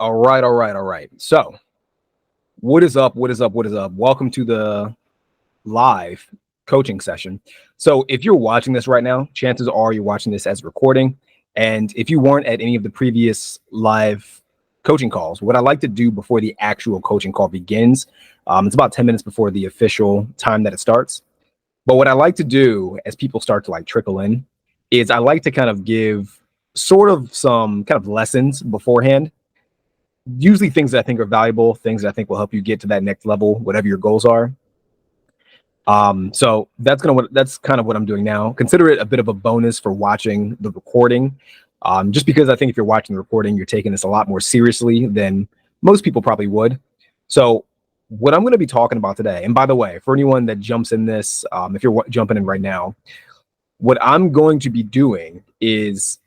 All right, all right, all right. So, what is up? What is up? What is up? Welcome to the live coaching session. So, if you're watching this right now, chances are you're watching this as a recording. And if you weren't at any of the previous live coaching calls, what I like to do before the actual coaching call begins, it's about 10 minutes before the official time that it starts. But what I like to do as people start to like trickle in is I like to kind of give sort of some kind of lessons beforehand, usually things that I think are valuable, things that I think will help you get to that next level, whatever your goals are. So that's kind of what I'm doing now. Consider it a bit of a bonus for watching the recording, just because I think if you're watching the recording, you're taking this a lot more seriously than most people probably would. So what I'm going to be talking about today, and by the way, for anyone that jumps in this, if you're jumping in right now, what I'm going to be doing is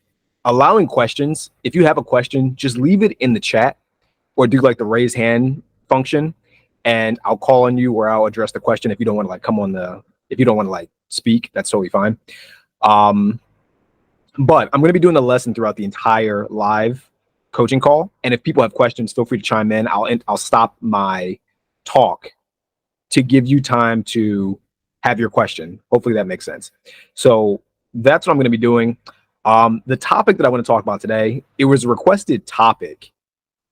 allowing questions. If you have a question, just leave it in the chat or do like the raise hand function, and I'll call on you or I'll address the question. If you don't want to like come on if you don't want to like speak, that's totally fine. But I'm going to be doing the lesson throughout the entire live coaching call. And if people have questions, feel free to chime in. I'll stop my talk to give you time to have your question. Hopefully that makes sense. So that's what I'm going to be doing. The topic that I want to talk about today, it was a requested topic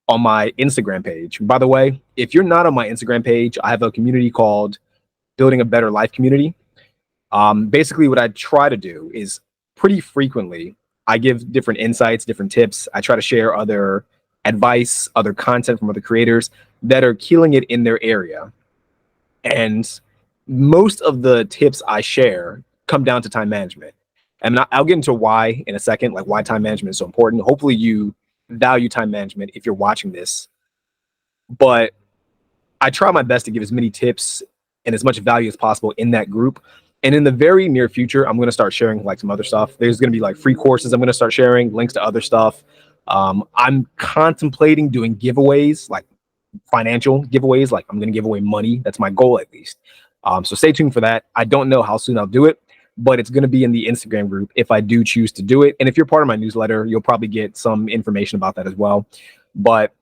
on my Instagram page. By the way, if you're not on my Instagram page, I have a community called Building a Better Life Community. Basically, what I try to do is pretty frequently, I give different insights, different tips. I try to share other advice, other content from other creators that are killing it in their area. And most of the tips I share come down to time management. And I'll get into why in a second, like why time management is so important. Hopefully you value time management if you're watching this. But I try my best to give as many tips and as much value as possible in that group. And in the very near future, I'm going to start sharing like some other stuff. There's going to be like free courses I'm going to start sharing, links to other stuff. I'm contemplating doing giveaways, like financial giveaways, like I'm going to give away money. That's my goal at least. So stay tuned for that. I don't know how soon I'll do it, but it's going to be in the Instagram group if I do choose to do it. And if you're part of my newsletter, you'll probably get some information about that as well. But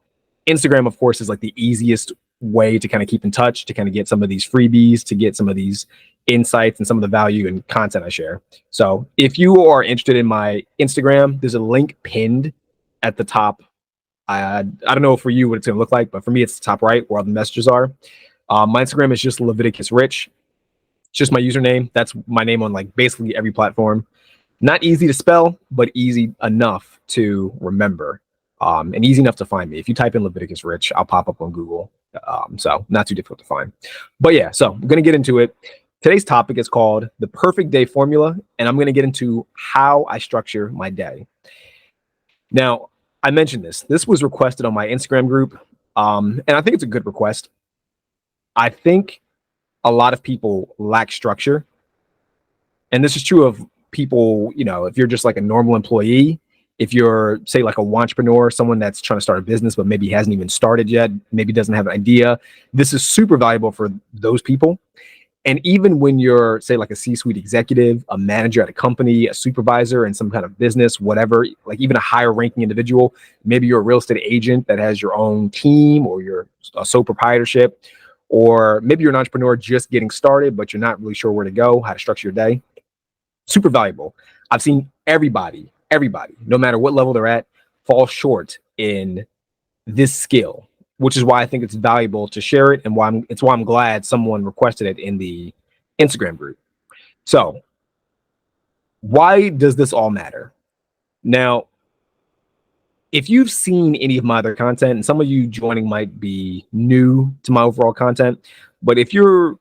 Instagram, of course, is like the easiest way to kind of keep in touch, to kind of get some of these freebies, to get some of these insights and some of the value and content I share. So if you are interested in my Instagram, there's a link pinned at the top. I don't know for you what it's going to look like, but for me, it's the top right where all the messages are. My Instagram is just Leviticus Rich. It's just my username. That's my name on like basically every platform. Not easy to spell, but easy enough to remember, and easy enough to find me. If you type in Leviticus Rich, I'll pop up on Google. So not too difficult to find. But yeah, so I'm going to get into it. Today's topic is called the perfect day formula, and I'm going to get into how I structure my day. Now, I mentioned this. This was requested on my Instagram group, and I think it's a good request. I think a lot of people lack structure, and this is true of people, you know, if you're just like a normal employee, if you're, say, like a entrepreneur, someone that's trying to start a business, but maybe hasn't even started yet, maybe doesn't have an idea, this is super valuable for those people. And even when you're, say, like a C-suite executive, a manager at a company, a supervisor in some kind of business, whatever, like even a higher ranking individual, maybe you're a real estate agent that has your own team, or you're a sole proprietorship, or maybe you're an entrepreneur just getting started, but you're not really sure where to go, how to structure your day. Super valuable. I've seen everybody, no matter what level they're at, fall short in this skill, which is why I think it's valuable to share it, and why I'm glad someone requested it in the Instagram group. So why does this all matter? Now, if you've seen any of my other content, and some of you joining might be new to my overall content, but if you've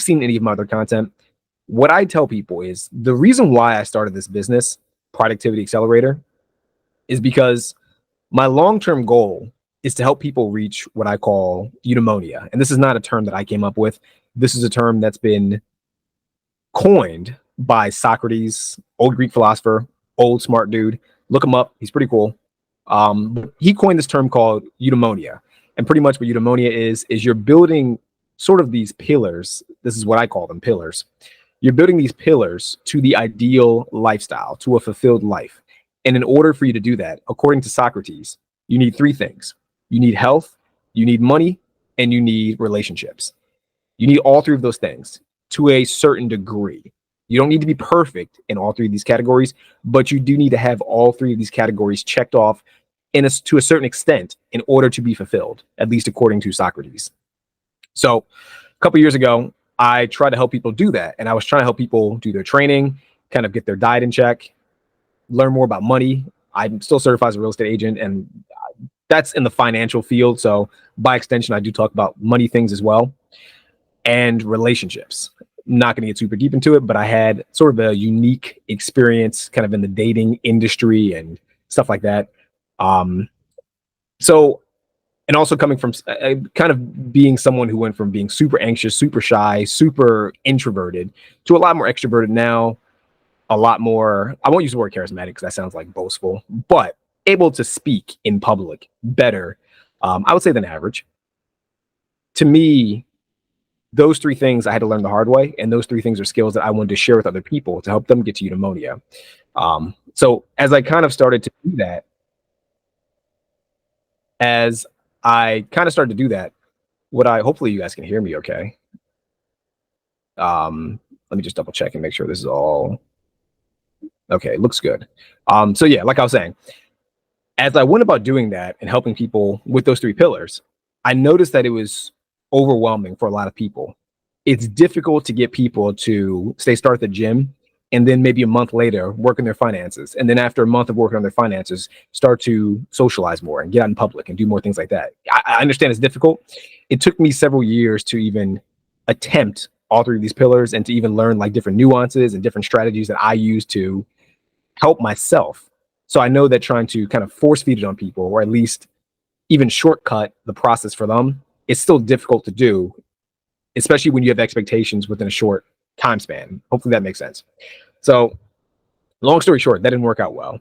seen any of my other content, what I tell people is the reason why I started this business, Productivity Accelerator, is because my long-term goal is to help people reach what I call eudaimonia. And this is not a term that I came up with. This is a term that's been coined by Socrates, old Greek philosopher, old smart dude. Look him up. He's pretty cool. He coined this term called eudaimonia. And pretty much what eudaimonia is you're building sort of these pillars. This is what I call them, pillars. You're building these pillars to the ideal lifestyle, to a fulfilled life. And in order for you to do that, according to Socrates, you need three things. You need health, you need money, and you need relationships. You need all three of those things to a certain degree. You don't need to be perfect in all three of these categories, but you do need to have all three of these categories checked off to a certain extent in order to be fulfilled, at least according to Socrates. So a couple years ago, I tried to help people do that. And I was trying to help people do their training, kind of get their diet in check, learn more about money. I'm still certified as a real estate agent, and that's in the financial field. So by extension, I do talk about money things as well, and relationships. Not going to get super deep into it, but I had sort of a unique experience kind of in the dating industry and stuff like that. Um, so, and also coming from kind of being someone who went from being super anxious, super shy, super introverted to a lot more extroverted now, a lot more, I won't use the word charismatic because that sounds like boastful, but able to speak in public better, I would say, than average. To me, those three things I had to learn the hard way, and those three things are skills that I wanted to share with other people to help them get to eudaimonia. So as I kind of started to do that, as I kind of started to do that, hopefully you guys can hear me okay. Let me just double check and make sure this is all okay. Looks good. So yeah, like I was saying, as I went about doing that and helping people with those three pillars, I noticed that it was overwhelming for a lot of people. It's difficult to get people to start the gym and then maybe a month later work on their finances. And then after a month of working on their finances, start to socialize more and get out in public and do more things like that. I understand it's difficult. It took me several years to even attempt all three of these pillars and to even learn like different nuances and different strategies that I use to help myself. So I know that trying to kind of force feed it on people, or at least even shortcut the process for them, is still difficult to do, especially when you have expectations within a short time span. Hopefully that makes sense. So long story short, that didn't work out well.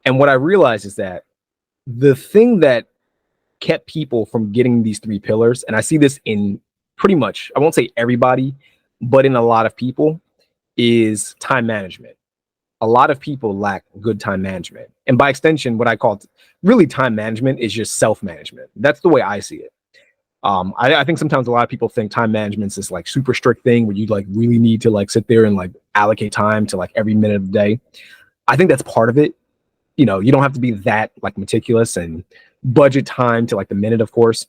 And what I realized is that the thing that kept people from getting these three pillars, and I see this in pretty much, I won't say everybody, but in a lot of people, is time management. A lot of people lack good time management. And by extension, what I call really time management is just self-management. That's the way I see it. I think sometimes a lot of people think time management is this like super strict thing where you like really need to like sit there and like allocate time to like every minute of the day. I think that's part of it. You know, you don't have to be that like meticulous and budget time to like the minute, of course.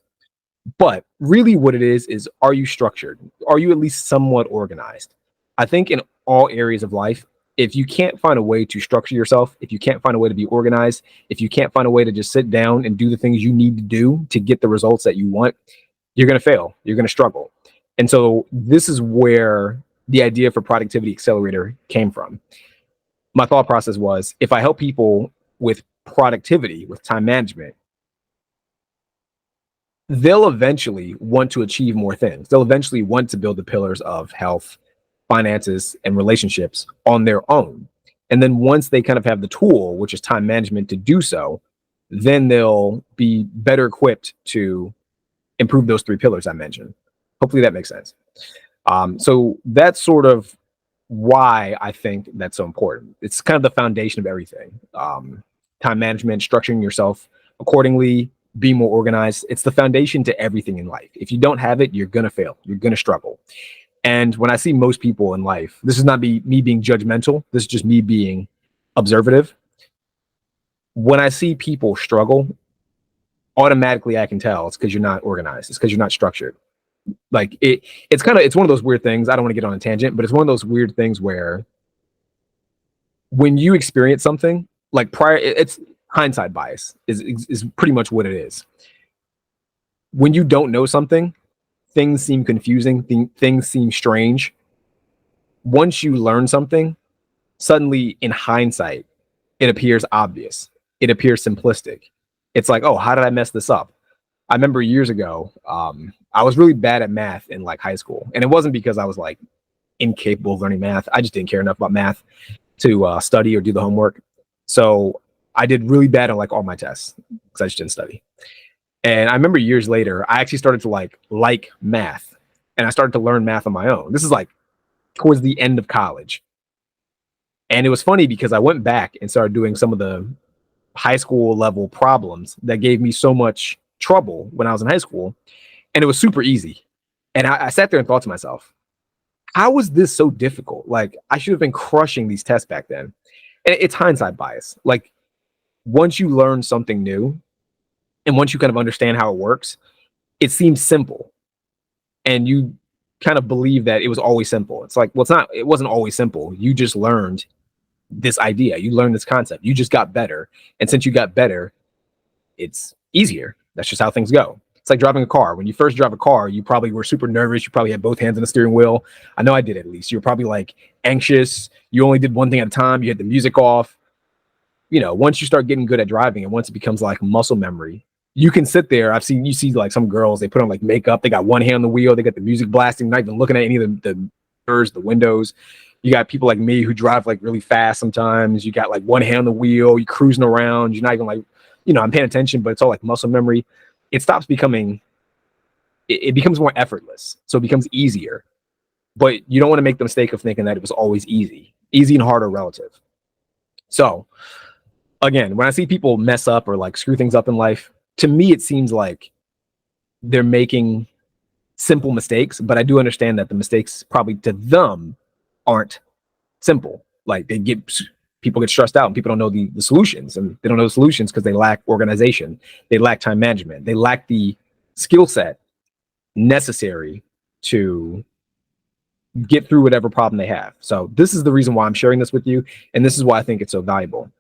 But really what it is are you structured? Are you at least somewhat organized? I think in all areas of life, if you can't find a way to structure yourself, if you can't find a way to be organized, if you can't find a way to just sit down and do the things you need to do to get the results that you want, you're going to fail. You're going to struggle. And so this is where the idea for Productivity Accelerator came from. My thought process was, if I help people with productivity, with time management, they'll eventually want to achieve more things. They'll eventually want to build the pillars of health, finances, and relationships on their own. And then once they kind of have the tool, which is time management, to do so, then they'll be better equipped to improve those three pillars I mentioned. Hopefully that makes sense. So that's sort of why I think that's so important. It's kind of the foundation of everything. Time management, structuring yourself accordingly, be more organized. It's the foundation to everything in life. If you don't have it, you're going to fail. You're going to struggle. And when I see most people in life, this is not me being judgmental. This is just me being observative. When I see people struggle, automatically I can tell it's because you're not organized. It's because you're not structured. Like it's one of those weird things. I don't want to get on a tangent, but it's one of those weird things where when you experience something like it's hindsight bias is pretty much what it is. When you don't know something, things seem confusing, things seem strange. Once you learn something, suddenly in hindsight, it appears obvious. It appears simplistic. It's like, oh, how did I mess this up? I remember years ago, I was really bad at math in like high school. And it wasn't because I was like incapable of learning math. I just didn't care enough about math to study or do the homework. So I did really bad on like all my tests because I just didn't study. And I remember years later, I actually started to like math, and I started to learn math on my own. This is like towards the end of college. And it was funny because I went back and started doing some of the high school level problems that gave me so much trouble when I was in high school, and it was super easy. And I sat there and thought to myself, how was this so difficult? Like, I should have been crushing these tests back then. And it's hindsight bias. Like, once you learn something new and once you kind of understand how it works, it seems simple. And you kind of believe that it was always simple. It's like, well, it wasn't always simple. You just learned this idea, you learned this concept, you just got better. And since you got better, it's easier. That's just how things go. It's like driving a car. When you first drive a car, you probably were super nervous. You probably had both hands on the steering wheel. I know I did at least. You were probably like anxious. You only did one thing at a time. You had the music off. You know, once you start getting good at driving and once it becomes like muscle memory, you can sit there. You see like some girls, they put on like makeup. They got one hand on the wheel. They got the music blasting, not even looking at any of the doors, the windows. You got people like me who drive like really fast sometimes. You got like one hand on the wheel. You're cruising around. You're not even like, I'm paying attention, but it's all like muscle memory. It becomes more effortless. So it becomes easier. But you don't want to make the mistake of thinking that it was always easy. Easy and hard are relative. So again, when I see people mess up or like screw things up in life, to me, it seems like they're making simple mistakes, but I do understand that the mistakes probably to them aren't simple. Like people get stressed out and people don't know the solutions, and they don't know the solutions because they lack organization. They lack time management. They lack the skill set necessary to get through whatever problem they have. So this is the reason why I'm sharing this with you. And this is why I think it's so valuable.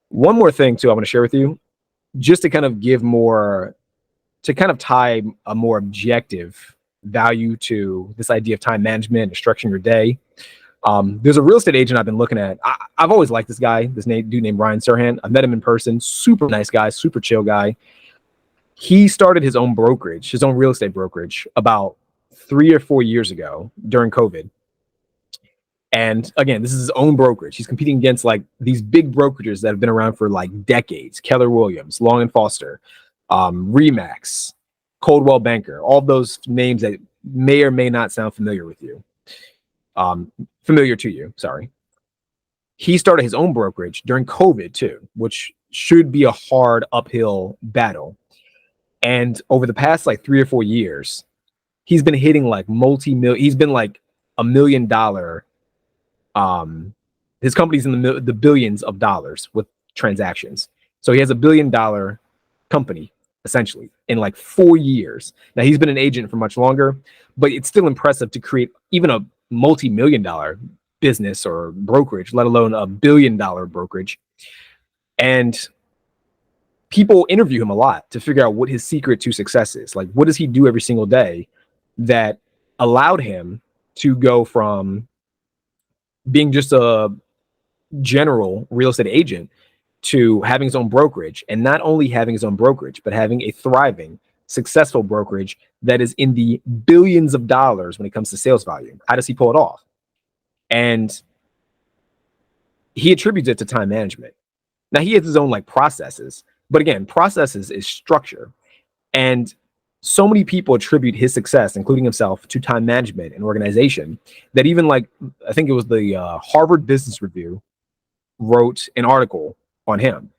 One more thing too, I want to share with you, just to kind of tie a more objective value to this idea of time management and structuring your day. There's a real estate agent I've been looking at. I've always liked this guy, dude named Ryan Serhant. I met him in person, super nice guy, super chill guy. He started his own brokerage, his own real estate brokerage about 3 or 4 years ago during COVID. And again, this is his own brokerage. He's competing against like these big brokerages that have been around for like decades: Keller Williams, Long and Foster, Remax, Coldwell Banker, all those names that may or may not sound familiar with you. Familiar to you, sorry. He started his own brokerage during COVID too, which should be a hard uphill battle. And over the past like 3 or 4 years, he's been hitting like he's been like $1 million. His company's in the billions of dollars with transactions. So he has $1 billion company essentially in like 4 years. Now he's been an agent for much longer, but it's still impressive to create even a multi-million-dollar business or brokerage, let alone $1 billion brokerage. And people interview him a lot to figure out what his secret to success is. Like, what does he do every single day that allowed him to go from being just a general real estate agent to having his own brokerage, and not only having his own brokerage, but having a thriving, successful brokerage that is in the billions of dollars when it comes to sales volume? How does he pull it off? And he attributes it to time management. Now he has his own like processes, but again, processes is structure. And so many people attribute his success, including himself, to time management and organization, that even like, I think it was the Harvard Business Review wrote an article on him.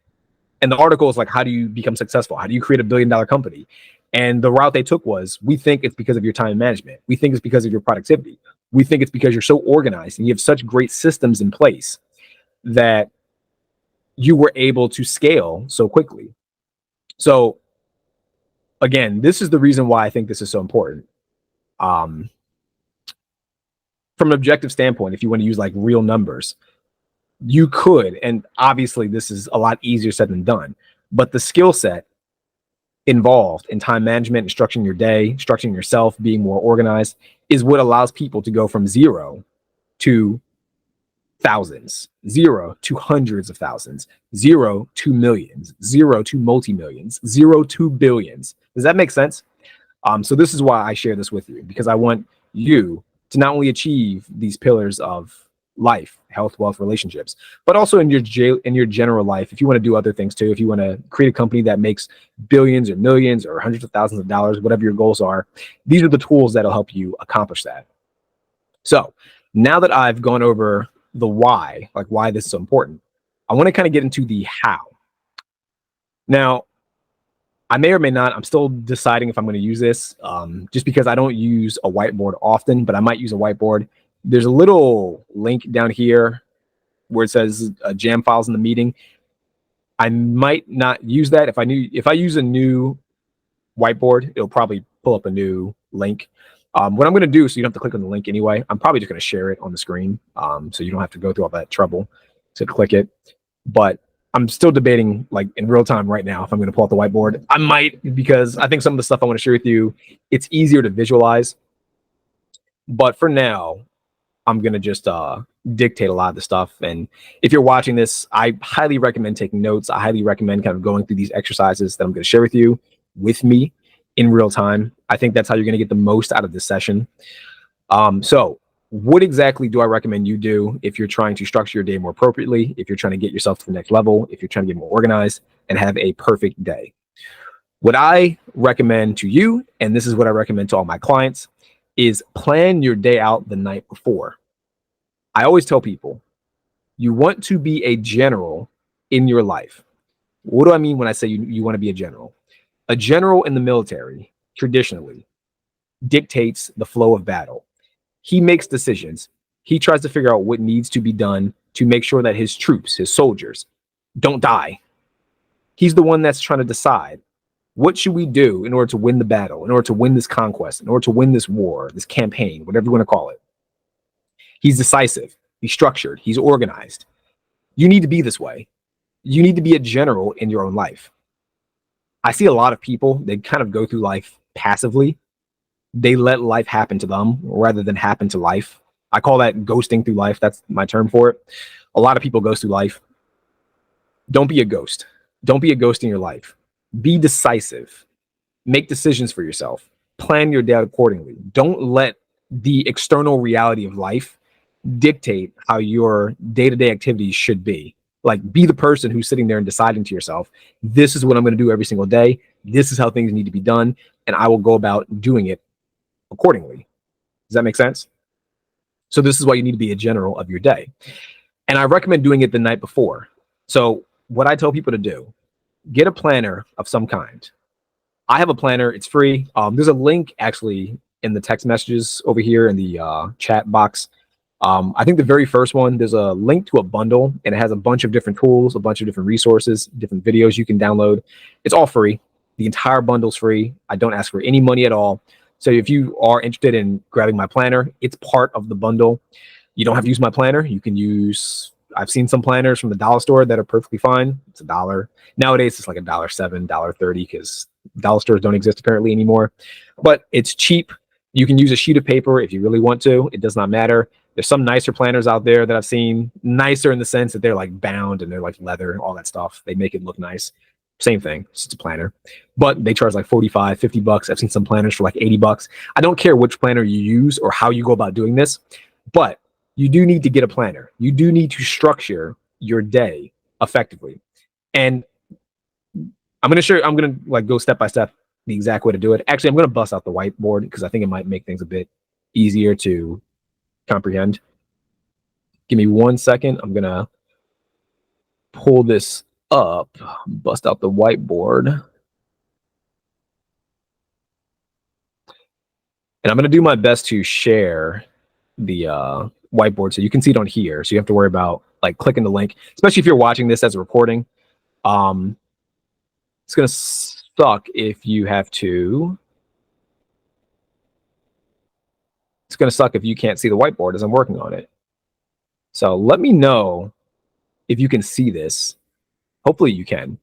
And the article is like, how do you become successful? How do you create $1 billion company? And the route they took was, we think it's because of your time management. We think it's because of your productivity. We think it's because you're so organized and you have such great systems in place that you were able to scale so quickly. So again, this is the reason why I think this is so important. From an objective standpoint, if you want to use like real numbers, you could, and obviously this is a lot easier said than done, but the skill set involved in time management and structuring your day, structuring yourself, being more organized, is what allows people to go from 0 to thousands, 0 to hundreds of thousands, 0 to millions, 0 to multi-millions, 0 to billions. Does that make sense? So this is why I share this with you, because I want you to not only achieve these pillars of life, health, wealth, relationships, but also in your general life. If you want to do other things too, if you want to create a company that makes billions or millions or hundreds of thousands of dollars, whatever your goals are, these are the tools that'll help you accomplish that. So now that I've gone over the why, like why this is so important, I want to kind of get into the how. Now, I may or may not. I'm still deciding if I'm going to use this, just because I don't use a whiteboard often, but I might use a whiteboard. There's a little link down here where it says jam files in the meeting. I might not use that. If I use a new whiteboard, it'll probably pull up a new link. What I'm going to do, so you don't have to click on the link anyway, I'm probably just going to share it on the screen, so you don't have to go through all that trouble to click it. But I'm still debating, like in real time right now, if I'm going to pull out the whiteboard. I might, because I think some of the stuff I want to share with you, it's easier to visualize. But for now, I'm going to just dictate a lot of the stuff. And if you're watching this, I highly recommend taking notes. I highly recommend kind of going through these exercises that I'm going to share with me in real time. I think that's how you're going to get the most out of this session. So what exactly do I recommend you do if you're trying to structure your day more appropriately, if you're trying to get yourself to the next level, if you're trying to get more organized and have a perfect day? What I recommend to you, and this is what I recommend to all my clients, is plan your day out the night before. I always tell people, you want to be a general in your life. What do I mean when I say you want to be a general? A general in the military, traditionally, dictates the flow of battle. He makes decisions. He tries to figure out what needs to be done to make sure that his troops, his soldiers, don't die. He's the one that's trying to decide, what should we do in order to win the battle, in order to win this conquest, in order to win this war, this campaign, whatever you want to call it. He's decisive. He's structured. He's organized. You need to be this way. You need to be a general in your own life. I see a lot of people, they kind of go through life passively. They let life happen to them rather than happen to life. I call that ghosting through life. That's my term for it. A lot of people ghost through life. Don't be a ghost. Don't be a ghost in your life. Be decisive. Make decisions for yourself. Plan your day accordingly. Don't let the external reality of life dictate how your day-to-day activities should be. Like, be the person who's sitting there and deciding to yourself, this is what I'm going to do every single day. This is how things need to be done. And I will go about doing it accordingly. Does that make sense? So this is why you need to be a general of your day. And I recommend doing it the night before. So what I tell people to do, get a planner of some kind. I have a planner. It's free. There's a link actually in the text messages over here in the chat box. I think the very first one, there's a link to a bundle, and it has a bunch of different tools, a bunch of different resources, different videos you can download. It's all free. The entire bundle's free. I don't ask for any money at all. So if you are interested in grabbing my planner, it's part of the bundle. You don't have to use my planner. You can use, I've seen some planners from the dollar store that are perfectly fine. It's $1. Nowadays, it's like $1.07, $1.30, because dollar stores don't exist apparently anymore. But it's cheap. You can use a sheet of paper if you really want to. It does not matter. There's some nicer planners out there that I've seen, nicer in the sense that they're like bound and they're like leather, all that stuff. They make it look nice. Same thing, it's just a planner, but they charge like 45, 50 bucks. I've seen some planners for like 80 bucks. I don't care which planner you use or how you go about doing this, but you do need to get a planner. You do need to structure your day effectively. And I'm going to like go step by step the exact way to do it. Actually, I'm going to bust out the whiteboard because I think it might make things a bit easier to comprehend. Give me 1 second. I'm going to pull this up, bust out the whiteboard. And I'm going to do my best to share the whiteboard so you can see it on here. So you have to worry about like clicking the link, especially if you're watching this as a recording. It's going to suck if you have to. It's going to suck if you can't see the whiteboard as I'm working on it. So let me know if you can see this. Hopefully you can.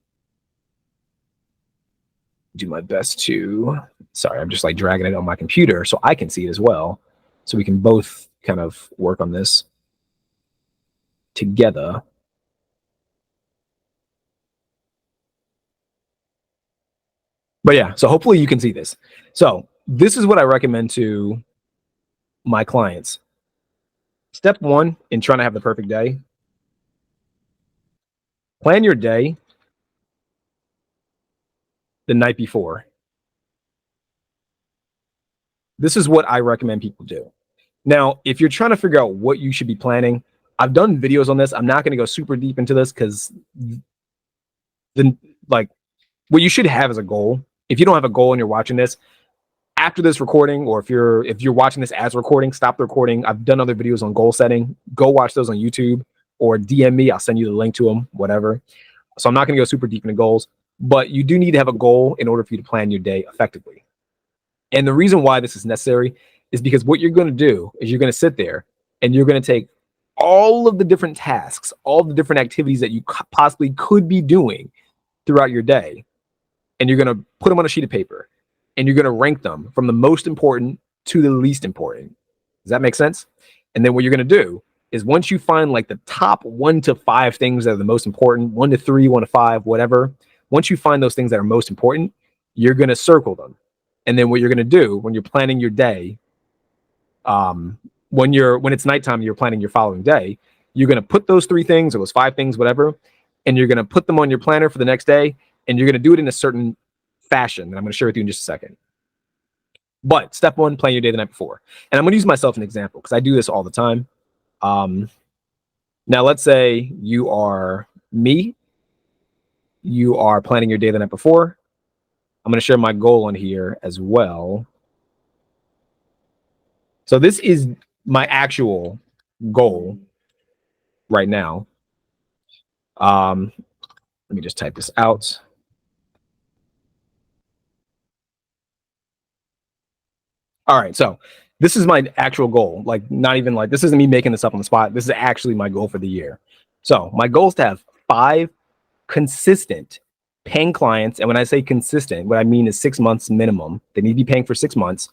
Do my best to, sorry, I'm just like dragging it on my computer so I can see it as well. So we can both kind of work on this together. But yeah, so hopefully you can see this. So this is what I recommend to my clients. Step one in trying to have the perfect day, plan your day the night before. This is what I recommend people do. Now, if you're trying to figure out what you should be planning, I've done videos on this. I'm not going to go super deep into this because the like what you should have as a goal, if you don't have a goal and you're watching this, after this recording, or if you're watching this as recording, stop the recording. I've done other videos on goal setting. Go watch those on YouTube or DM me. I'll send you the link to them, whatever. So I'm not going to go super deep into goals, but you do need to have a goal in order for you to plan your day effectively. And the reason why this is necessary is because what you're going to do is you're going to sit there and you're going to take all of the different tasks, all the different activities that you possibly could be doing throughout your day, and you're going to put them on a sheet of paper, and you're going to rank them from the most important to the least important. Does that make sense? And then what you're going to do is, once you find like the top 1 to 5 things that are the most important, 1 to 3, 1 to 5, whatever, once you find those things that are most important, you're going to circle them. And then what you're going to do when you're planning your day, when it's nighttime, you're planning your following day, you're going to put those 3 things or those 5 things, whatever, and you're going to put them on your planner for the next day, and you're going to do it in a certain fashion that I'm going to share with you in just a second. But step 1, plan your day the night before. And I'm going to use myself as an example because I do this all the time. Now, let's say you are me. You are planning your day the night before. I'm going to share my goal on here as well. So this is my actual goal right now. Let me just type this out. All right, so this is my actual goal. Like, not even like, this isn't me making this up on the spot. This is actually my goal for the year. So my goal is to have 5 consistent paying clients. And when I say consistent, what I mean is 6 months minimum. They need to be paying for 6 months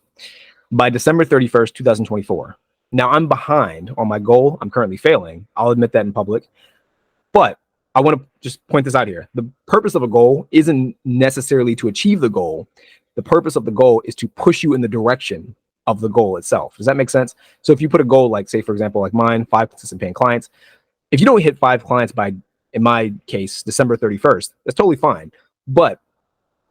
by December 31st, 2024. Now, I'm behind on my goal. I'm currently failing. I'll admit that in public. But I want to just point this out here. The purpose of a goal isn't necessarily to achieve the goal. The purpose of the goal is to push you in the direction of the goal itself. Does that make sense? So if you put a goal, like, say, for example, like mine, 5 consistent paying clients, if you don't hit 5 clients by, in my case, December 31st, that's totally fine. But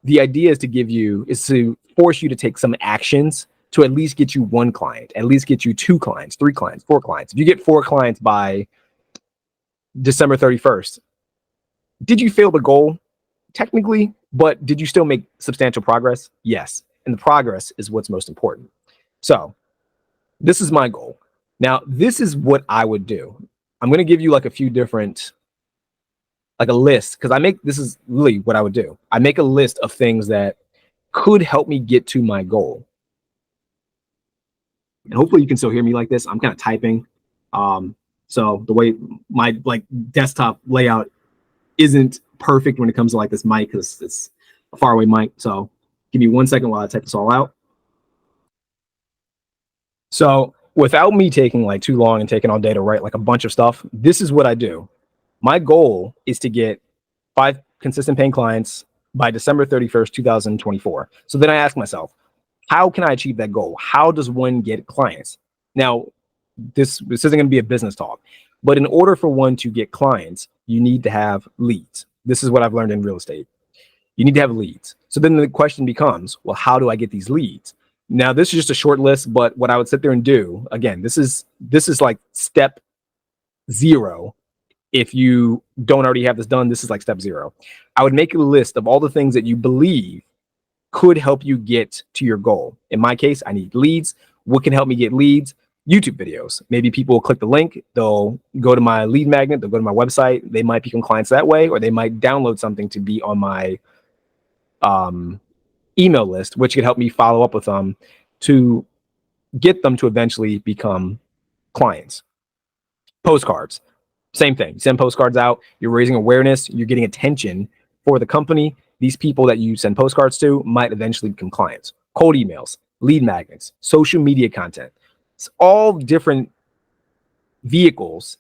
the idea is to force you to take some actions to at least get you 1 client, at least get you 2 clients, 3 clients, 4 clients. If you get 4 clients by December 31st, did you fail the goal? Technically, but did you still make substantial progress? Yes. And the progress is what's most important. So this is my goal. Now, this is what I would do. I'm going to give you like a few different, like a list, because this is really what I would do. I make a list of things that could help me get to my goal. And hopefully you can still hear me like this. I'm kind of typing. So the way my like desktop layout isn't perfect when it comes to like this mic, because it's a faraway mic. So give me 1 second while I type this all out. So without me taking like too long and taking all day to write like a bunch of stuff, this is what I do. My goal is to get 5 consistent paying clients by December 31st, 2024. So then I ask myself, how can I achieve that goal? How does one get clients? Now, this isn't going to be a business talk, but in order for one to get clients, you need to have leads. This is what I've learned in real estate. You need to have leads. So then the question becomes, well, how do I get these leads? Now, this is just a short list, but what I would sit there and do, again, this is like step 0. If you don't already have this done, this is like step 0. I would make a list of all the things that you believe could help you get to your goal. In my case, I need leads. What can help me get leads? YouTube videos. Maybe people will click the link, they'll go to my lead magnet, they'll go to my website, they might become clients that way, or they might download something to be on my email list, which could help me follow up with them to get them to eventually become clients. Postcards, same thing. Send postcards out, you're raising awareness, you're getting attention for the company. These people that you send postcards to might eventually become clients. Cold emails, lead magnets, social media content. It's all different vehicles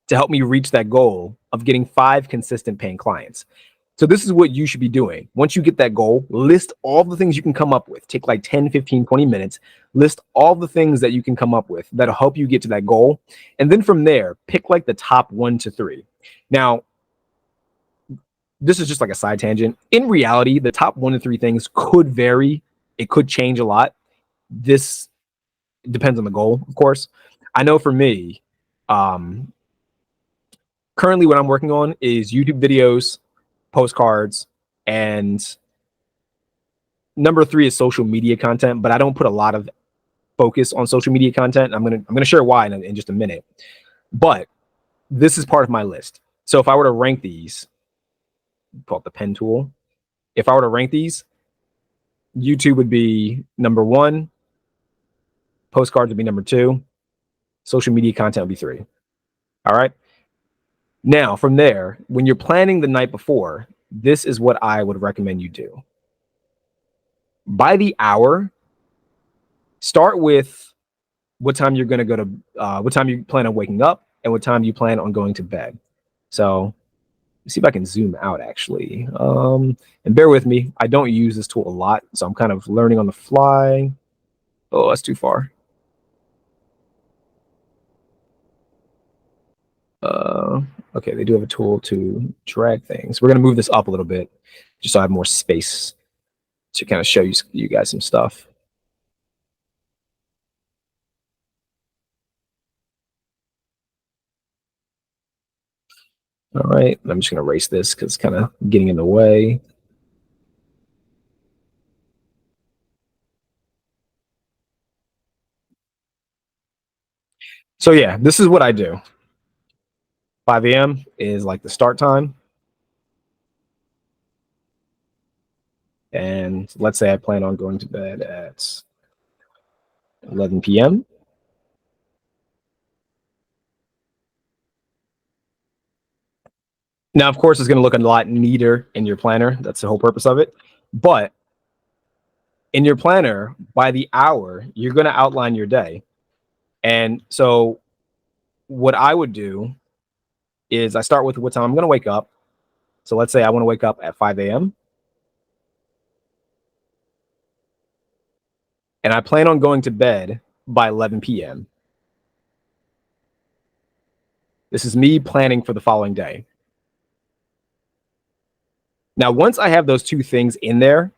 to help me reach that goal of getting 5 consistent paying clients. So this is what you should be doing. Once you get that goal, list all the things you can come up with. Take like 10, 15, 20 minutes. List all the things that you can come up with that'll help you get to that goal. And then from there, pick like the top 1 to 3. Now, this is just like a side tangent. In reality, the top 1 to 3 things could vary. It could change a lot. This depends on the goal, of course. I know for me, currently what I'm working on is YouTube videos, postcards, And number 3 is social media content, but I don't put a lot of focus on social media content. I'm gonna share why in just a minute. But this is part of my list. So if I were to rank these, pull up the pen tool. If I were to rank these, YouTube would be number 1, postcards would be number 2, social media content would be 3. All right. Now, from there, when you're planning the night before, this is what I would recommend you do. By the hour, start with what time you're going to go to, what time you plan on waking up, and what time you plan on going to bed. So let's see if I can zoom out actually. And bear with me, I don't use this tool a lot, so I'm kind of learning on the fly. Oh, that's too far. Okay, they do have a tool to drag things. We're going to move this up a little bit just so I have more space to kind of show you guys some stuff. All right, I'm just going to erase this because it's kind of getting in the way. So yeah, this is what I do. 5 a.m. is like the start time. And let's say I plan on going to bed at 11 p.m. Now, of course, it's going to look a lot neater in your planner. That's the whole purpose of it. But in your planner, by the hour, you're going to outline your day. And so what I would do is I start with what time I'm going to wake up. So let's say I want to wake up at 5 a.m. and I plan on going to bed by 11 p.m. This is me planning for the following day. Now, once I have those 2 things in there,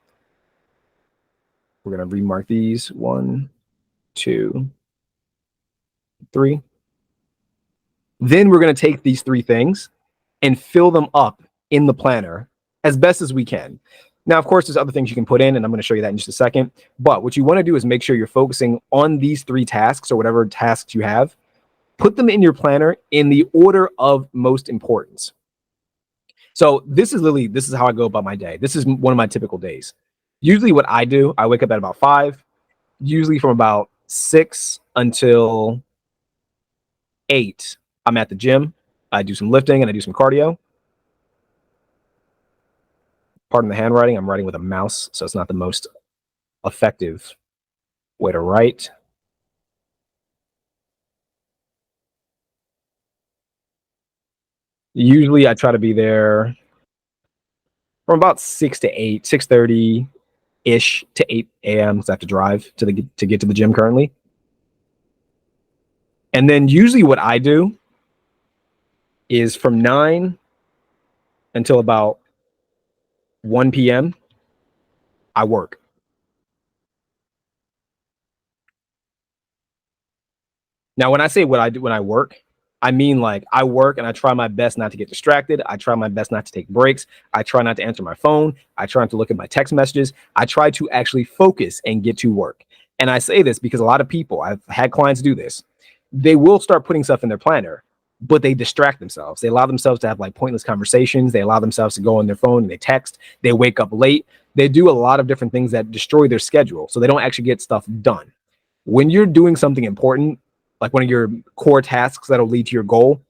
we're going to remark these 1, 2, 3. Then we're going to take these 3 things and fill them up in the planner as best as we can. Now, of course, there's other things you can put in, and I'm going to show you that in just a second. But what you want to do is make sure you're focusing on these 3 tasks or whatever tasks you have. Put them in your planner in the order of most importance. So this is how I go about my day. This is one of my typical days. Usually what I do, I wake up at about 5, usually from about 6 until 8, I'm at the gym. I do some lifting and I do some cardio. Pardon the handwriting. I'm writing with a mouse, so it's not the most effective way to write. Usually I try to be there from about 6 to 8, 6:30 ish to 8 a.m. because I have to drive to get to the gym currently. And then usually what I do is from 9 until about 1 p.m. I work. Now, when I say what I do when I work, I mean like I work and I try my best not to get distracted. I try my best not to take breaks. I try not to answer my phone. I try not to look at my text messages. I try to actually focus and get to work. And I say this because a lot of people, I've had clients do this. They will start putting stuff in their planner, but they distract themselves. They allow themselves to have like pointless conversations. They allow themselves to go on their phone and they text. They wake up late. They do a lot of different things that destroy their schedule. So they don't actually get stuff done. When you're doing something important, like one of your core tasks that'll lead to your goal,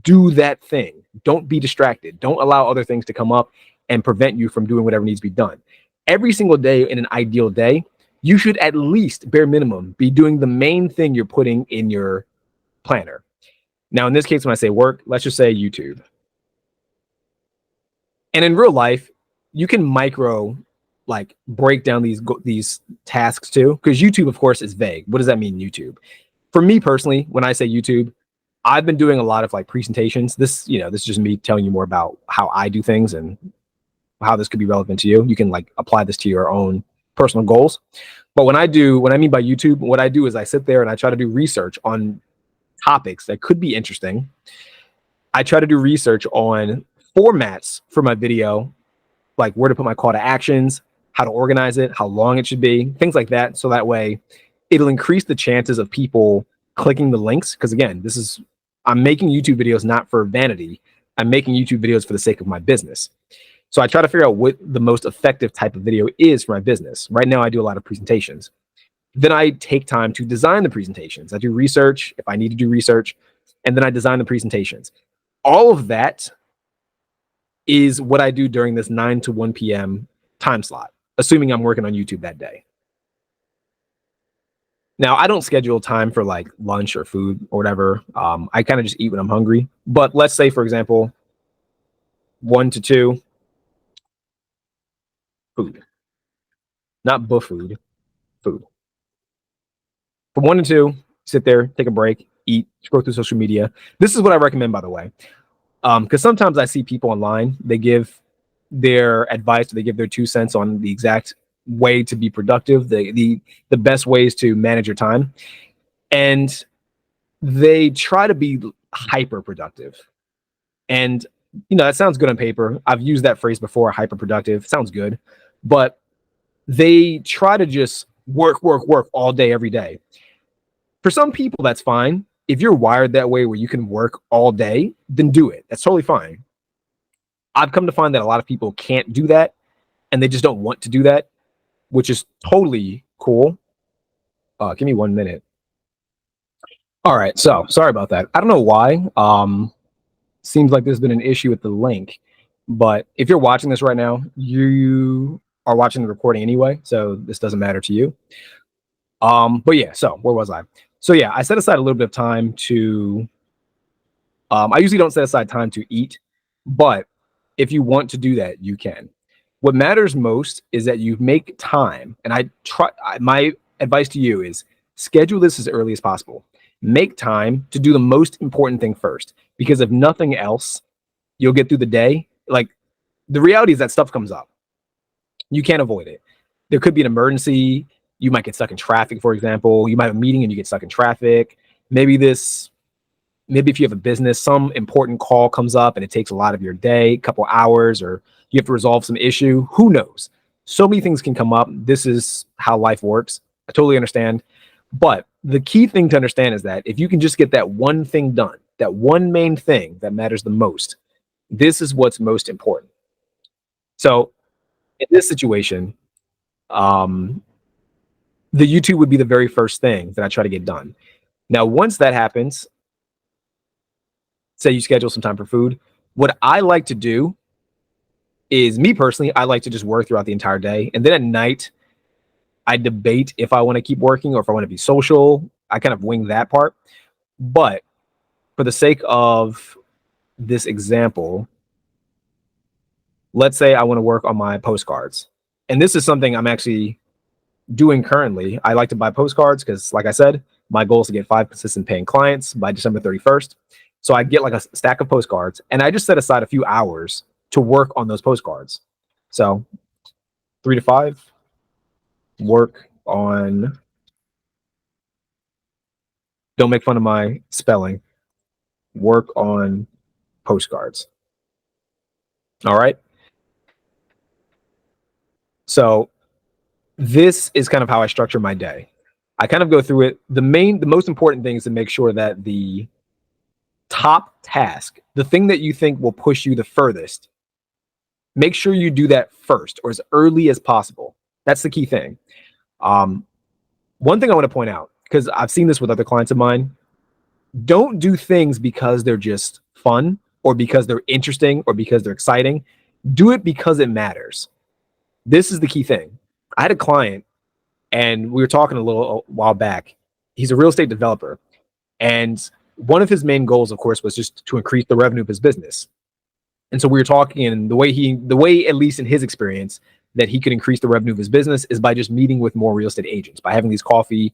do that thing. Don't be distracted. Don't allow other things to come up and prevent you from doing whatever needs to be done. Every single day in an ideal day, you should at least, bare minimum, be doing the main thing you're putting in your planner. Now, in this case, when I say work, let's just say YouTube. And in real life, you can like break down these tasks too, because YouTube, of course, is vague. What does that mean, YouTube? For me personally, when I say YouTube, I've been doing a lot of like presentations. This is just me telling you more about how I do things and how this could be relevant to you. You can like apply this to your own personal goals. But when I mean by YouTube, what I do is I sit there and I try to do research on topics that could be interesting. I try to do research on formats for my video, like where to put my call to actions, how to organize it, how long it should be, things like that. So that way it'll increase the chances of people clicking the links. Because again, I'm making YouTube videos not for vanity. I'm making YouTube videos for the sake of my business. So I try to figure out what the most effective type of video is for my business. Right now, I do a lot of presentations. Then I take time to design the presentations. I do research if I need to do research, and then I design the presentations. All of that is what I do during this 9 to 1 p.m. time slot, assuming I'm working on YouTube that day. Now, I don't schedule time for like lunch or food or whatever. I kind of just eat when I'm hungry. But let's say, for example, 1 to 2, food. Not food, food. From 1 to 2, sit there, take a break, eat, scroll through social media. This is what I recommend, by the way. Because sometimes I see people online, they give their advice, they give their 2 cents on the exact way to be productive, the best ways to manage your time. And they try to be hyper productive. And that sounds good on paper. I've used that phrase before, hyper productive. Sounds good. But they try to just work all day, every day. For some people, that's fine. If you're wired that way where you can work all day, then do it. That's totally fine. I've come to find that a lot of people can't do that and they just don't want to do that, which is totally cool. Give me 1 minute. All right. So sorry about that. I don't know why. Seems like there's been an issue with the link, but if you're watching this right now, you are watching the recording anyway, so this doesn't matter to you. But yeah, so where was I? So yeah, I set aside a little bit of time to, I usually don't set aside time to eat, but if you want to do that, you can. What matters most is that you make time. And my advice to you is schedule this as early as possible. Make time to do the most important thing first, because if nothing else, you'll get through the day. Like, the reality is that stuff comes up. You can't avoid it. There could be an emergency. You might get stuck in traffic, for example. You might have a meeting and you get stuck in traffic. Maybe if you have a business, some important call comes up and it takes a lot of your day, a couple hours, or you have to resolve some issue. Who knows? So many things can come up. This is how life works. I totally understand. But the key thing to understand is that if you can just get that one thing done, that one main thing that matters the most, this is what's most important. So in this situation, the YouTube would be the very first thing that I try to get done. Now, once that happens, say you schedule some time for food, what I like to do is, me personally, I like to just work throughout the entire day. And then at night, I debate if I want to keep working or if I want to be social. I kind of wing that part. But for the sake of this example, let's say I want to work on my postcards. And this is something I'm actually doing currently. I like to buy postcards because, like I said, my goal is to get 5 consistent paying clients by December 31st. So I get like a stack of postcards and I just set aside a few hours to work on those postcards. So 3 to 5, work on, don't make fun of my spelling, work on postcards. All right. So this is kind of how I structure my day. I kind of go through it. The most important thing is to make sure that the top task, the thing that you think will push you the furthest, make sure you do that first or as early as possible. That's the key thing. One thing I want to point out, because I've seen this with other clients of mine, don't do things because they're just fun or because they're interesting or because they're exciting. Do it because it matters. This is the key thing. I had a client and we were talking a while back. He's a real estate developer. And one of his main goals, of course, was just to increase the revenue of his business. And so we were talking, and the way, at least in his experience, that he could increase the revenue of his business is by just meeting with more real estate agents, by having these coffee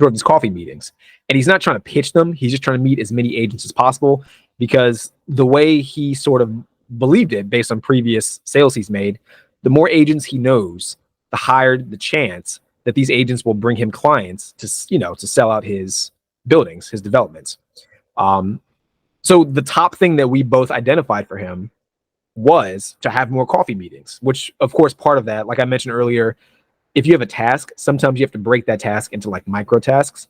meetings. And he's not trying to pitch them. He's just trying to meet as many agents as possible, because the way he sort of believed it, based on previous sales he's made, the more agents he knows, the higher the chance that these agents will bring him clients to sell out his buildings, his developments. So the top thing that we both identified for him was to have more coffee meetings, which of course part of that, like I mentioned earlier, if you have a task, sometimes you have to break that task into like micro tasks.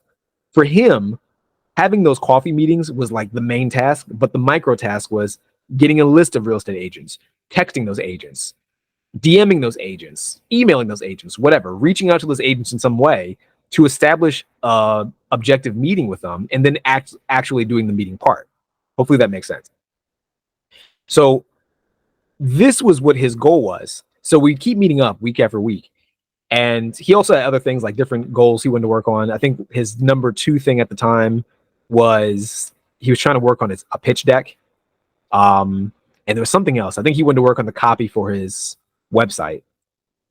For him, having those coffee meetings was like the main task, but the micro task was getting a list of real estate agents, texting those agents, DMing those agents, emailing those agents, whatever, reaching out to those agents in some way to establish a objective meeting with them, and then actually doing the meeting part. Hopefully that makes sense. So this was what his goal was. So we keep meeting up week after week. And he also had other things like different goals he wanted to work on. I think his number 2 thing at the time was he was trying to work on a pitch deck. And there was something else. I think he wanted to work on the copy for his website.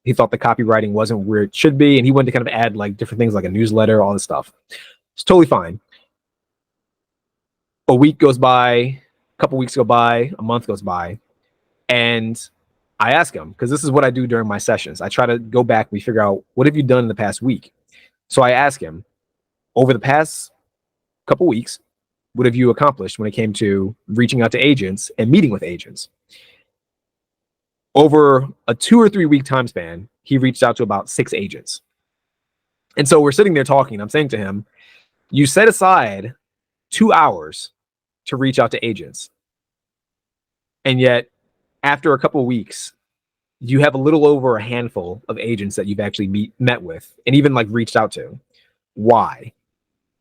He thought the copywriting wasn't where it should be, and he wanted to kind of add like different things like a newsletter, all this stuff. It's totally fine. A week goes by, a couple weeks go by, a month goes by, and I ask him, because this is what I do during my sessions. I try to go back, we figure out, what have you done in the past week? So I ask him, over the past couple weeks, what have you accomplished when it came to reaching out to agents and meeting with agents? Over a 2 or 3 week time span, he reached out to about 6 agents. And so we're sitting there talking. I'm saying to him, you set aside 2 hours to reach out to agents. And yet, after a couple of weeks, you have a little over a handful of agents that you've actually met with and even like reached out to. Why?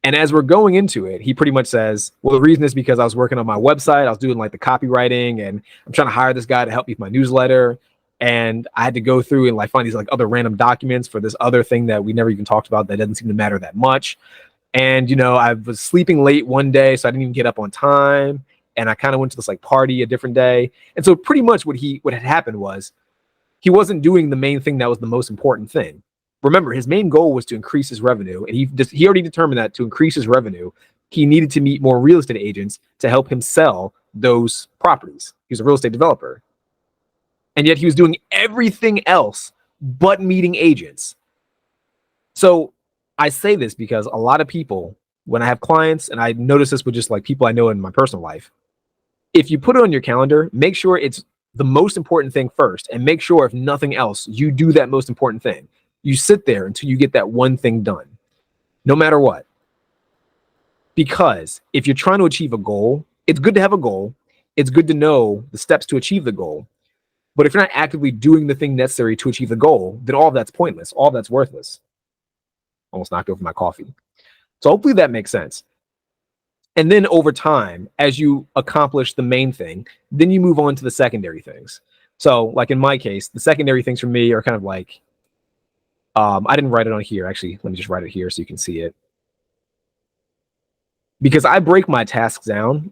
And as we're going into it, he pretty much says, well, the reason is because I was working on my website. I was doing like the copywriting, and I'm trying to hire this guy to help me with my newsletter. And I had to go through and like find these like other random documents for this other thing that we never even talked about that doesn't seem to matter that much. And, I was sleeping late one day, so I didn't even get up on time. And I kind of went to this like party a different day. And so pretty much what had happened was he wasn't doing the main thing that was the most important thing. Remember, his main goal was to increase his revenue, and he already determined that to increase his revenue, he needed to meet more real estate agents to help him sell those properties. He was a real estate developer. And yet he was doing everything else but meeting agents. So I say this because a lot of people, when I have clients, and I notice this with just like people I know in my personal life, if you put it on your calendar, make sure it's the most important thing first, and make sure if nothing else, you do that most important thing. You sit there until you get that one thing done, no matter what. Because if you're trying to achieve a goal, it's good to have a goal. It's good to know the steps to achieve the goal. But if you're not actively doing the thing necessary to achieve the goal, then all of that's pointless. All of that's worthless. Almost knocked over my coffee. So hopefully that makes sense. And then over time, as you accomplish the main thing, then you move on to the secondary things. So like in my case, the secondary things for me are kind of like, I didn't write it on here. Actually, let me just write it here so you can see it. Because I break my tasks down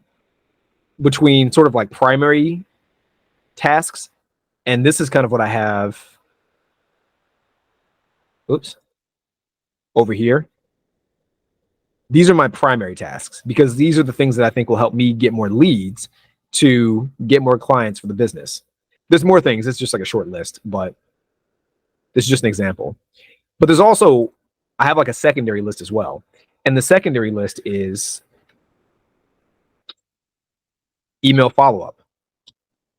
between sort of like primary tasks. And this is kind of what I have. Oops. Over here. These are my primary tasks because these are the things that I think will help me get more leads to get more clients for the business. There's more things. It's just like a short list, but this is just an example. But there's also, I have like a secondary list as well. And the secondary list is email follow-up.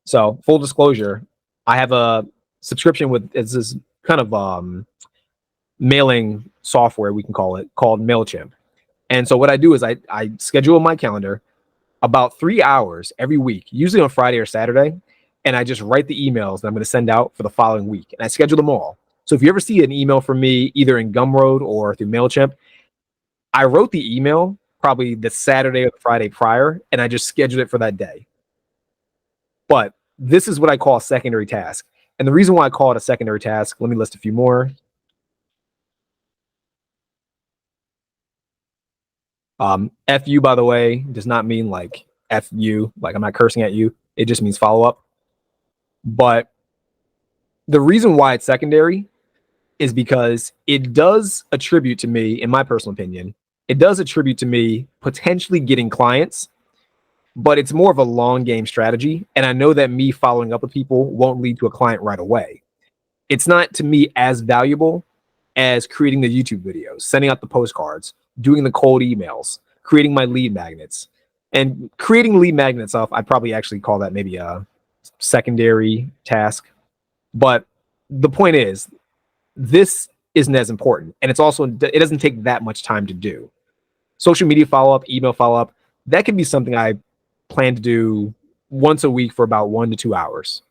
So full disclosure, I have a subscription with, it's this kind of mailing software, we can call it, called MailChimp. And so what I do is I schedule in my calendar about 3 hours every week, usually on Friday or Saturday. And I just write the emails that I'm going to send out for the following week. And I schedule them all. So if you ever see an email from me, either in Gumroad or through MailChimp, I wrote the email probably the Saturday or the Friday prior, and I just scheduled it for that day. But this is what I call a secondary task. And the reason why I call it a secondary task, let me list a few more. FU, by the way, does not mean like FU, like I'm not cursing at you. It just means follow up. But the reason why it's secondary is because it does attribute to me, in my personal opinion, it does attribute to me potentially getting clients, but it's more of a long game strategy. And I know that me following up with people won't lead to a client right away. It's not to me as valuable as creating the YouTube videos, sending out the postcards, doing the cold emails, creating my lead magnets. And creating lead magnets off, I'd probably actually call that maybe a secondary task. But the point is, this isn't as important. And it's also, it doesn't take that much time to do. Social media follow-up, email follow-up, that can be something I plan to do once a week for about 1 to 2 hours.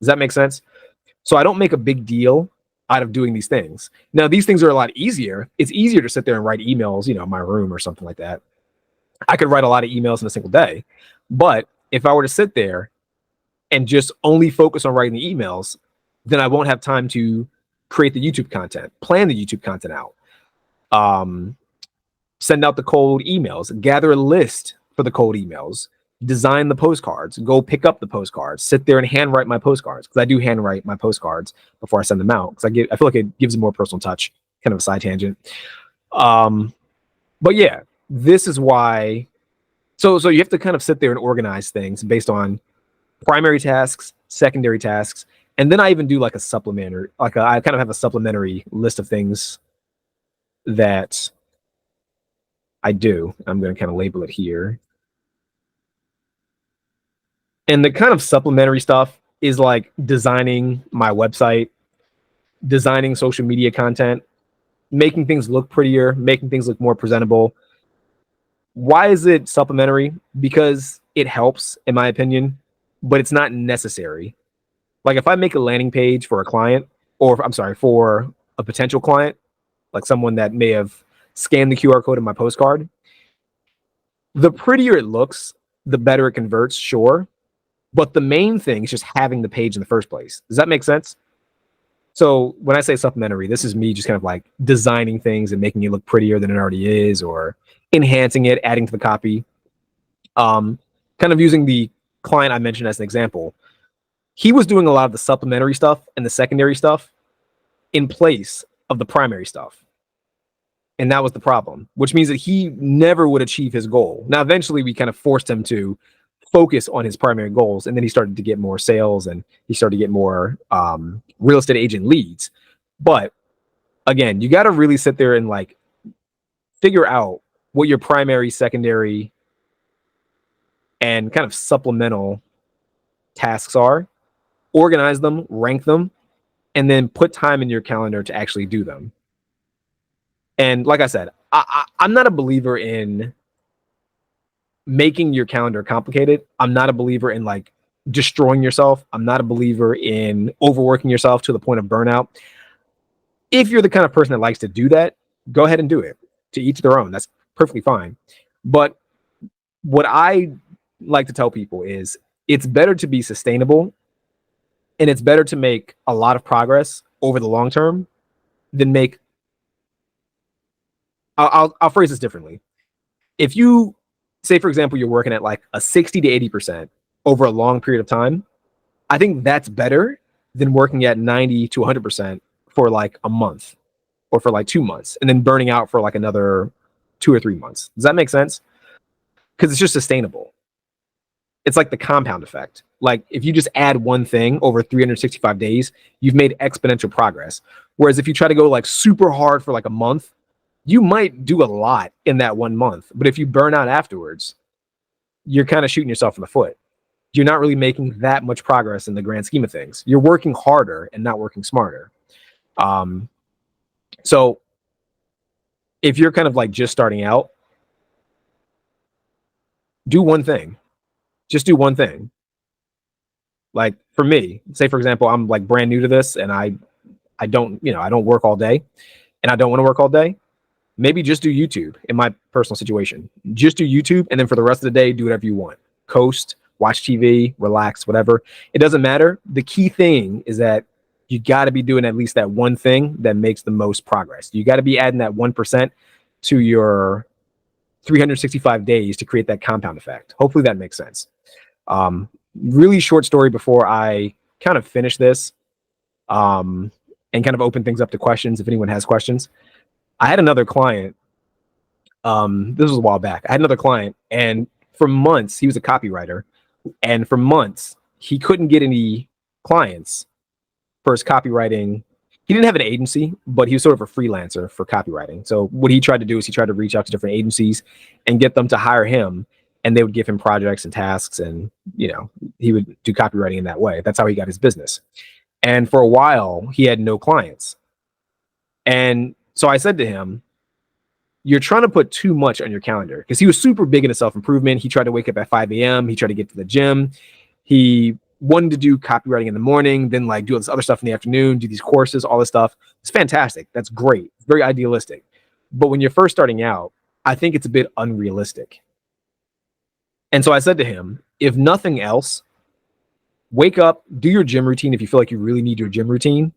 Does that make sense? So I don't make a big deal out of doing these things. Now, these things are a lot easier. It's easier to sit there and write emails, in my room or something like that. I could write a lot of emails in a single day. But if I were to sit there and just only focus on writing the emails, then I won't have time to create the YouTube content, plan the YouTube content out, send out the cold emails, gather a list for the cold emails, design the postcards, go pick up the postcards, sit there and handwrite my postcards, because I do handwrite my postcards before I send them out, because I feel like it gives a more personal touch. Kind of a side tangent. But yeah, this is why. So you have to kind of sit there and organize things based on primary tasks, secondary tasks, and then I even do like a supplementary, I kind of have a supplementary list of things that I do. I'm going to kind of label it here. And the kind of supplementary stuff is like designing my website, designing social media content, making things look prettier, making things look more presentable. Why is it supplementary? Because it helps, in my opinion, but it's not necessary. Like if I make a landing page for a client, or I'm sorry, for a potential client, like someone that may have scanned the QR code in my postcard, the prettier it looks, the better it converts, sure. But the main thing is just having the page in the first place. Does that make sense? So when I say supplementary, this is me just kind of like designing things and making it look prettier than it already is, or enhancing it, adding to the copy. Kind of using the client I mentioned as an example. He was doing a lot of the supplementary stuff and the secondary stuff in place of the primary stuff. And that was the problem, which means that he never would achieve his goal. Now, eventually we kind of forced him to focus on his primary goals. And then he started to get more sales and he started to get more real estate agent leads. But again, you got to really sit there and like figure out what your primary, secondary, and kind of supplemental tasks are, organize them, rank them, and then put time in your calendar to actually do them. And like I said, I'm not a believer in making your calendar complicated. I'm not a believer in like destroying yourself. I'm not a believer in overworking yourself to the point of burnout. If you're the kind of person that likes to do that, go ahead and do it. To each their own. That's perfectly fine. But what I like to tell people is it's better to be sustainable and it's better to make a lot of progress over the long term than make. I'll phrase this differently. If you say, for example, you're working at like a 60 to 80% over a long period of time, I think that's better than working at 90 to 100% for like a month or for like 2 months and then burning out for like another 2 or 3 months. Does that make sense? Because it's just sustainable. It's like the compound effect. Like if you just add one thing over 365 days, you've made exponential progress. Whereas if you try to go like super hard for like a month, you might do a lot in that 1 month. But if you burn out afterwards, you're kind of shooting yourself in the foot. You're not really making that much progress in the grand scheme of things. You're working harder and not working smarter. So if you're kind of like just starting out, do one thing. Just do one thing. Like for me, say for example, I'm like brand new to this and I don't work all day and I don't want to work all day. Maybe just do YouTube in my personal situation. Just do YouTube and then for the rest of the day, do whatever you want. Coast, watch TV, relax, whatever. It doesn't matter. The key thing is that you got to be doing at least that one thing that makes the most progress. You got to be adding that 1% to your 365 days to create that compound effect. Hopefully that makes sense. Really short story before I kind of finish this and kind of open things up to questions if anyone has questions. I had another client. This was a while back. I had another client, and for months, he was a copywriter, and for months, he couldn't get any clients for his copywriting. He didn't have an agency, but he was sort of a freelancer for copywriting. So what he tried to do is he tried to reach out to different agencies and get them to hire him and they would give him projects and tasks, and he would do copywriting in that way. That's how he got his business. And for a while, he had no clients. And so I said to him, you're trying to put too much on your calendar, because he was super big into self-improvement. He tried to wake up at 5 a.m. He tried to get to the gym. He wanted to do copywriting in the morning, then like do all this other stuff in the afternoon, do these courses, all this stuff. It's fantastic. That's great. It's very idealistic. But when you're first starting out, I think it's a bit unrealistic. And so I said to him, if nothing else, wake up, do your gym routine if you feel like you really need your gym routine.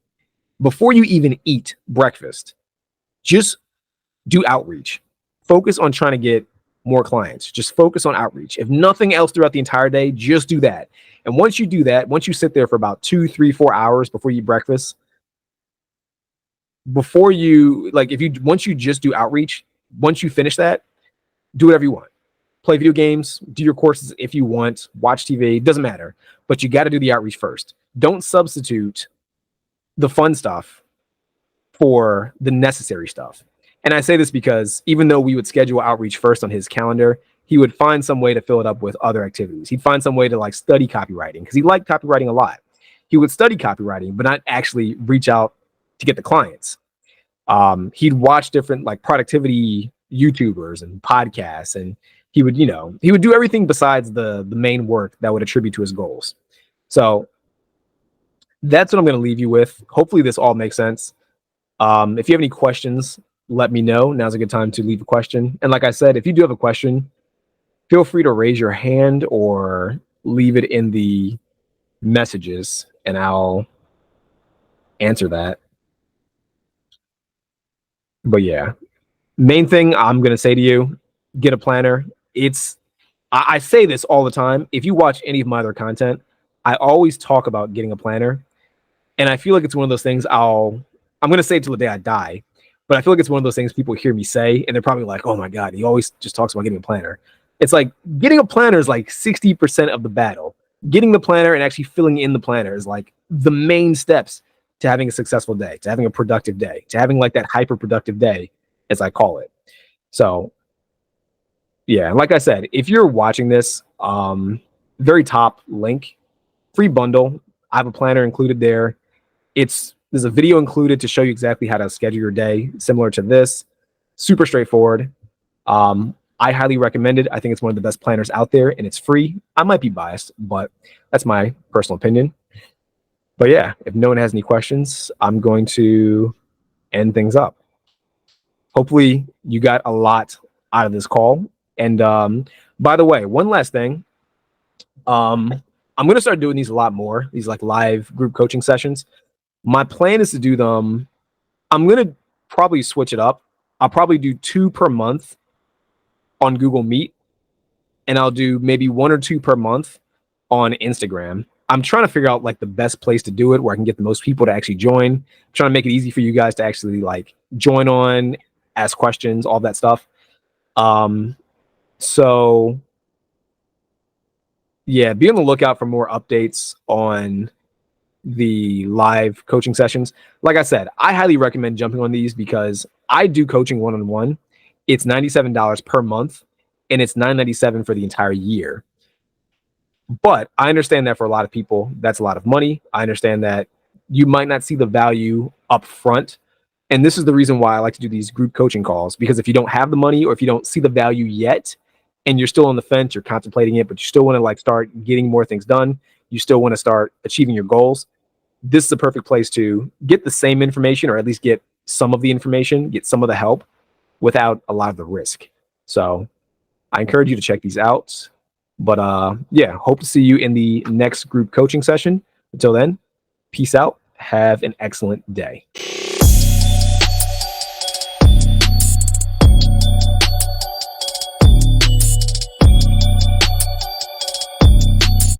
Before you even eat breakfast, just do outreach. Focus on trying to get more clients. Just focus on outreach. If nothing else throughout the entire day, just do that. And once you do that, once you sit there for about 2, 3, 4 hours before you eat breakfast, once you just do outreach, once you finish that, do whatever you want. Play video games, do your courses if you want, watch TV, doesn't matter. But you got to do the outreach first. Don't substitute the fun stuff for the necessary stuff. And I say this because even though we would schedule outreach first on his calendar, he would find some way to fill it up with other activities. He'd find some way to like study copywriting, because he liked copywriting a lot. He would study copywriting, but not actually reach out to get the clients. He'd watch different like productivity YouTubers and podcasts, and he would do everything besides the main work that would attribute to his goals. So that's what I'm going to leave you with. Hopefully this all makes sense. If you have any questions, let me know. Now's a good time to leave a question. And like I said, if you do have a question, feel free to raise your hand or leave it in the messages and I'll answer that. But yeah, main thing I'm going to say to you, get a planner. I say this all the time. If you watch any of my other content, I always talk about getting a planner. And I feel like it's one of those things I'm going to say it till the day I die. But I feel like it's one of those things people hear me say, and they're probably like, oh my God, he always just talks about getting a planner. It's like getting a planner is like 60% of the battle. Getting the planner and actually filling in the planner is like the main steps to having a successful day, to having a productive day, to having like that hyper productive day, as I call it. So yeah, like I said, if you're watching this, very top link, free bundle. I have a planner included there. There's a video included to show you exactly how to schedule your day, similar to this. Super straightforward. I highly recommend it. I think it's one of the best planners out there, and it's free. I might be biased, but that's my personal opinion. But yeah, if no one has any questions, I'm going to end things up. Hopefully you got a lot out of this call. And by the way, one last thing. I'm going to start doing these a lot more, these like live group coaching sessions. My plan is to do them. I'm going to probably switch it up. I'll probably do 2 per month on Google Meet, and I'll do maybe 1 or 2 per month on Instagram. I'm trying to figure out like the best place to do it where I can get the most people to actually join. I'm trying to make it easy for you guys to actually like join on, ask questions, all that stuff. So yeah, be on the lookout for more updates on the live coaching sessions. Like I said, I highly recommend jumping on these because I do coaching one-on-one. It's $97 per month, and it's $997 for the entire year. But I understand that for a lot of people, that's a lot of money. I understand that you might not see the value up front. And this is the reason why I like to do these group coaching calls, because if you don't have the money or if you don't see the value yet, and you're still on the fence, you're contemplating it, but you still want to like start getting more things done, you still want to start achieving your goals, this is the perfect place to get the same information, or at least get some of the information, get some of the help without a lot of the risk. So I encourage you to check these out. But yeah, hope to see you in the next group coaching session. Until then, peace out. Have an excellent day.